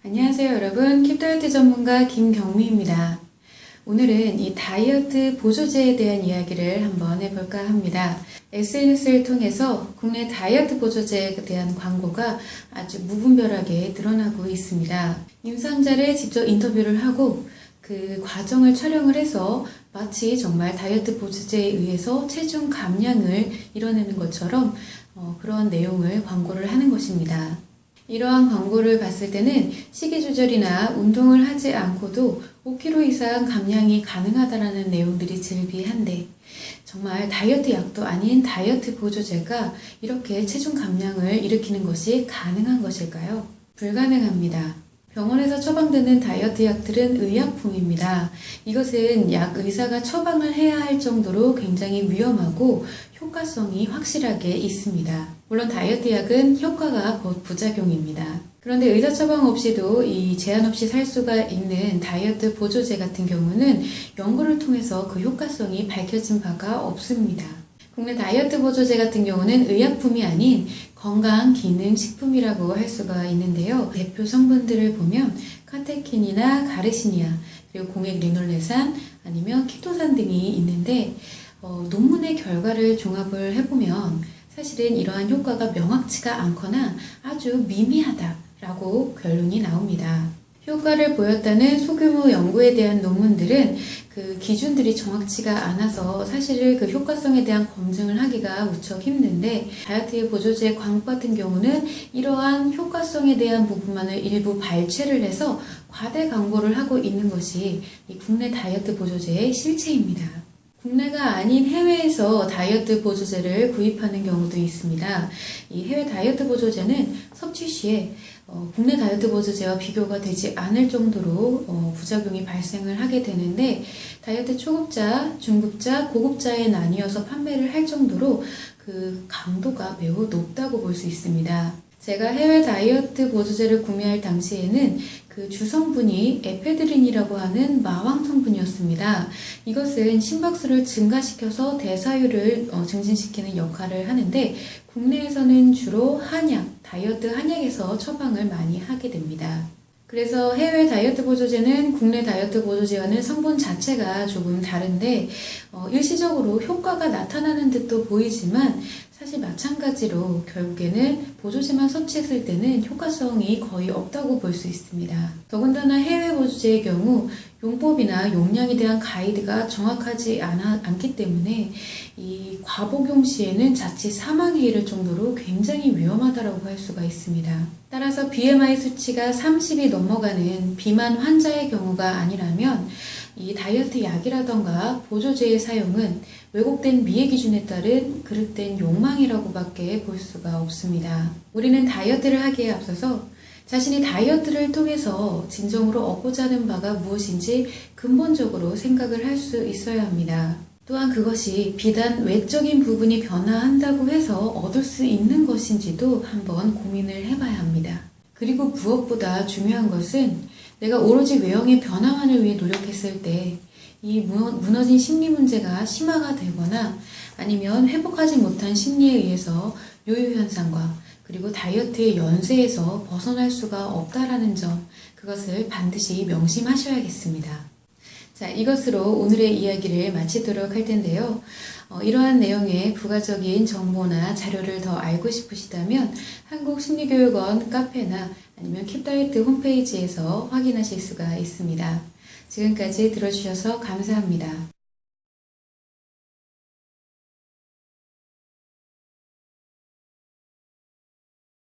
안녕하세요 여러분, 킵다이어트 전문가 김경미입니다. 오늘은 이 다이어트 보조제에 대한 이야기를 한번 해볼까 합니다. SNS를 통해서 국내 다이어트 보조제에 대한 광고가 아주 무분별하게 드러나고 있습니다. 임상자를 직접 인터뷰를 하고 그 과정을 촬영을 해서 마치 정말 다이어트 보조제에 의해서 체중 감량을 이뤄내는 것처럼 그런 내용을 광고를 하는 것입니다. 이러한 광고를 봤을 때는 식이 조절이나 운동을 하지 않고도 5kg 이상 감량이 가능하다는 내용들이 즐비한데 정말 다이어트 약도 아닌 다이어트 보조제가 이렇게 체중 감량을 일으키는 것이 가능한 것일까요? 불가능합니다. 병원에서 처방되는 다이어트 약들은 의약품입니다. 이것은 약 의사가 처방을 해야 할 정도로 굉장히 위험하고 효과성이 확실하게 있습니다. 물론 다이어트 약은 효과가 곧 부작용입니다. 그런데 의사 처방 없이도 이 제한 없이 살 수가 있는 다이어트 보조제 같은 경우는 연구를 통해서 그 효과성이 밝혀진 바가 없습니다. 국내 다이어트 보조제 같은 경우는 의약품이 아닌 건강기능식품이라고 할 수가 있는데요. 대표 성분들을 보면 카테킨이나 가르시니아, 그리고 공액 리놀레산, 아니면 키토산 등이 있는데 논문의 결과를 종합을 해보면 사실은 이러한 효과가 명확치가 않거나 아주 미미하다라고 결론이 나옵니다. 효과를 보였다는 소규모 연구에 대한 논문들은 그 기준들이 정확치가 않아서 사실 그 효과성에 대한 검증을 하기가 무척 힘든데 다이어트 보조제 광고 같은 경우는 이러한 효과성에 대한 부분만을 일부 발췌를 해서 과대 광고를 하고 있는 것이 이 국내 다이어트 보조제의 실체입니다. 국내가 아닌 해외에서 다이어트 보조제를 구입하는 경우도 있습니다. 이 해외 다이어트 보조제는 섭취 시에 국내 다이어트 보조제와 비교가 되지 않을 정도로 부작용이 발생을 하게 되는데 다이어트 초급자, 중급자, 고급자에 나뉘어서 판매를 할 정도로 그 강도가 매우 높다고 볼 수 있습니다. 제가 해외 다이어트 보조제를 구매할 당시에는 그 주성분이 에페드린이라고 하는 마왕 성분이었습니다. 이것은 심박수를 증가시켜서 대사율을 증진시키는 역할을 하는데 국내에서는 주로 한약, 다이어트 한약에서 처방을 많이 하게 됩니다. 그래서 해외 다이어트 보조제는 국내 다이어트 보조제와는 성분 자체가 조금 다른데 일시적으로 효과가 나타나는 듯도 보이지만 사실 마찬가지로 결국에는 보조제만 섭취했을 때는 효과성이 거의 없다고 볼 수 있습니다. 더군다나 해외 보조제의 경우 용법이나 용량에 대한 가이드가 정확하지 않기 때문에 이 과복용 시에는 자칫 사망에 이를 정도로 굉장히 위험하다고 할 수가 있습니다. 따라서 BMI 수치가 30이 넘어가는 비만 환자의 경우가 아니라면 이 다이어트 약이라던가 보조제의 사용은 왜곡된 미의 기준에 따른 그릇된 욕망이라고 밖에 볼 수가 없습니다. 우리는 다이어트를 하기에 앞서서 자신이 다이어트를 통해서 진정으로 얻고자 하는 바가 무엇인지 근본적으로 생각을 할 수 있어야 합니다. 또한 그것이 비단 외적인 부분이 변화한다고 해서 얻을 수 있는 것인지도 한번 고민을 해봐야 합니다. 그리고 무엇보다 중요한 것은 내가 오로지 외형의 변화만을 위해 노력했을 때 이 무너진 심리 문제가 심화가 되거나 아니면 회복하지 못한 심리에 의해서 요요현상과 그리고 다이어트의 연쇄에서 벗어날 수가 없다라는 점, 그것을 반드시 명심하셔야겠습니다. 자, 이것으로 오늘의 이야기를 마치도록 할 텐데요. 이러한 내용의 부가적인 정보나 자료를 더 알고 싶으시다면 한국심리교육원 카페나 아니면 킵다이어트 홈페이지에서 확인하실 수가 있습니다. 지금까지 들어주셔서 감사합니다.